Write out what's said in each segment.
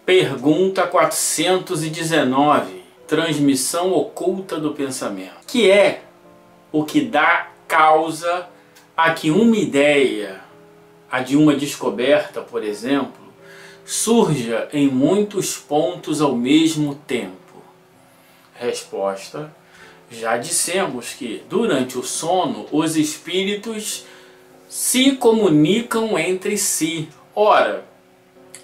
Pergunta 419. Transmissão oculta do pensamento. Que é o que dá causa a que uma ideia, a de uma descoberta, por exemplo, surja em muitos pontos ao mesmo tempo? Resposta: já dissemos que durante o sono os espíritos se comunicam entre si. Ora,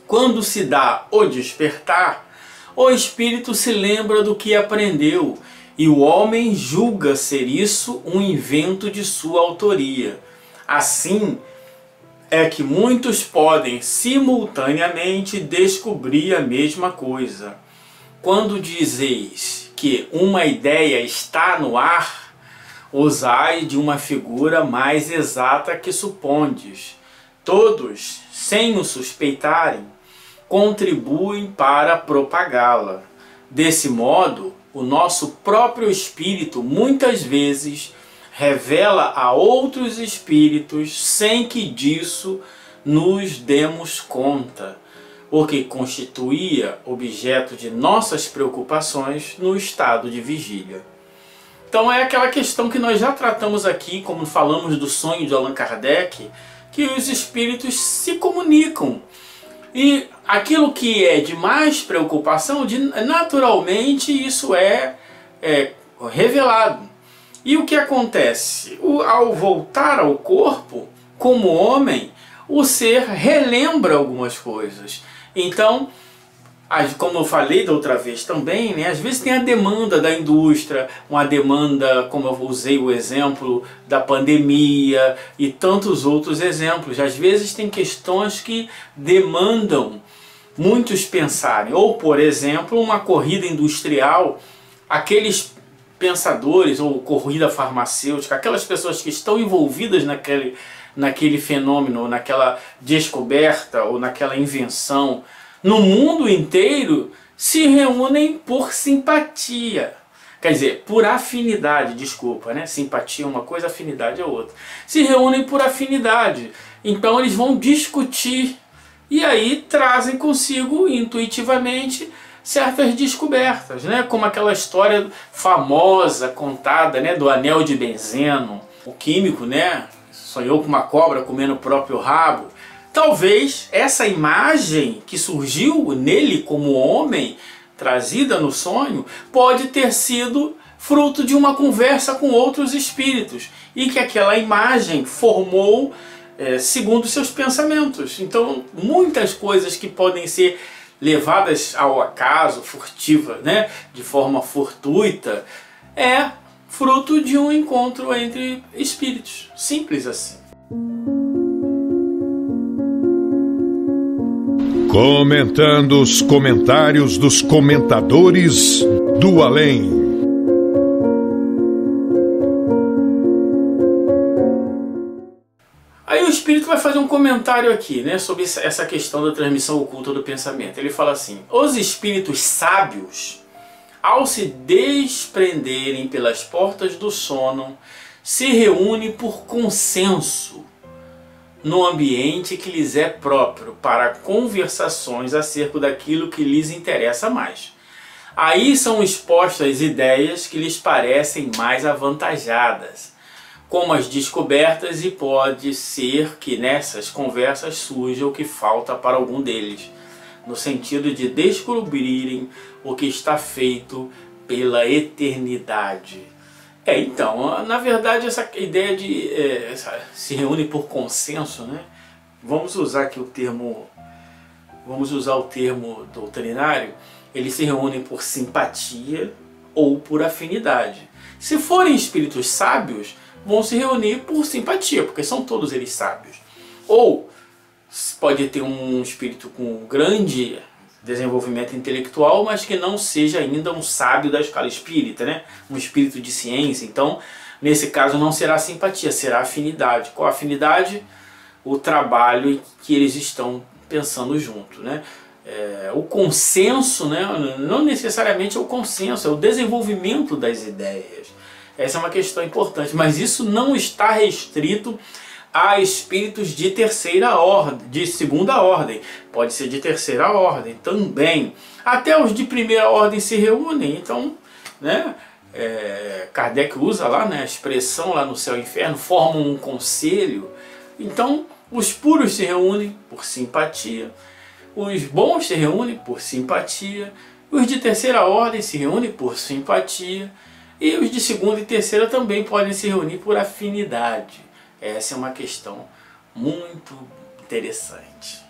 quando se dá o despertar, o espírito se lembra do que aprendeu e o homem julga ser isso um invento de sua autoria. Assim é que muitos podem simultaneamente descobrir a mesma coisa. Quando dizeis que uma ideia está no ar, usai de uma figura mais exata que supondes. Todos, sem o suspeitarem, contribuem para propagá-la. Desse modo, o nosso próprio espírito muitas vezes revela a outros espíritos sem que disso nos demos conta, o que constituía objeto de nossas preocupações no estado de vigília. Então é aquela questão que nós já tratamos aqui, como falamos do sonho de Allan Kardec, que os espíritos se comunicam. E aquilo que é de mais preocupação, naturalmente isso é revelado. E o que acontece? Ao voltar ao corpo, como homem, o ser relembra algumas coisas. Então, como eu falei da outra vez também, né, às vezes tem a demanda da indústria, uma demanda, como eu usei o exemplo da pandemia e tantos outros exemplos. Às vezes tem questões que demandam muitos pensarem. Ou, por exemplo, uma corrida industrial, aqueles pensadores, ou corrida farmacêutica, aquelas pessoas que estão envolvidas naquele fenômeno, naquela descoberta ou naquela invenção, no mundo inteiro se reúnem por simpatia. Quer dizer, por afinidade, desculpa, né? Simpatia é uma coisa, afinidade é outra. Se reúnem por afinidade. Então eles vão discutir e aí trazem consigo intuitivamente certas descobertas, né? Como aquela história famosa contada, né, do anel de benzeno. O químico, né, sonhou com uma cobra comendo o próprio rabo. Talvez essa imagem que surgiu nele como homem, trazida no sonho, pode ter sido fruto de uma conversa com outros espíritos e que aquela imagem formou segundo seus pensamentos. Então, muitas coisas que podem ser levadas ao acaso, furtiva, né, de forma fortuita, é fruto de um encontro entre espíritos. Simples assim. Comentando os comentários dos comentadores do além. Aí o espírito vai fazer um comentário aqui, né, sobre essa questão da transmissão oculta do pensamento. Ele fala assim: os espíritos sábios, ao se desprenderem pelas portas do sono, se reúnem por consenso no ambiente que lhes é próprio para conversações acerca daquilo que lhes interessa mais. Aí são expostas ideias que lhes parecem mais avantajadas, como as descobertas, e pode ser que nessas conversas surja o que falta para algum deles, no sentido de descobrirem o que está feito pela eternidade. Então, na verdade, essa ideia de se reúne por consenso, né? Vamos usar aqui o termo doutrinário. Eles se reúnem por simpatia ou por afinidade. Se forem espíritos sábios, vão se reunir por simpatia, porque são todos eles sábios. Ou pode ter um espírito com grande desenvolvimento intelectual, mas que não seja ainda um sábio da escala espírita, né? Um espírito de ciência. Então, nesse caso, não será simpatia, será afinidade. Qual a afinidade? O trabalho que eles estão pensando junto, né? O consenso, né? Não necessariamente é o consenso, é o desenvolvimento das ideias. Essa é uma questão importante, mas isso não está restrito há espíritos de terceira ordem, de segunda ordem, pode ser de terceira ordem também. Até os de primeira ordem se reúnem, então, né, Kardec usa lá, né, a expressão lá no céu e inferno, formam um conselho. Então, os puros se reúnem por simpatia, os bons se reúnem por simpatia, os de terceira ordem se reúnem por simpatia, e os de segunda e terceira também podem se reunir por afinidade. Essa é uma questão muito interessante.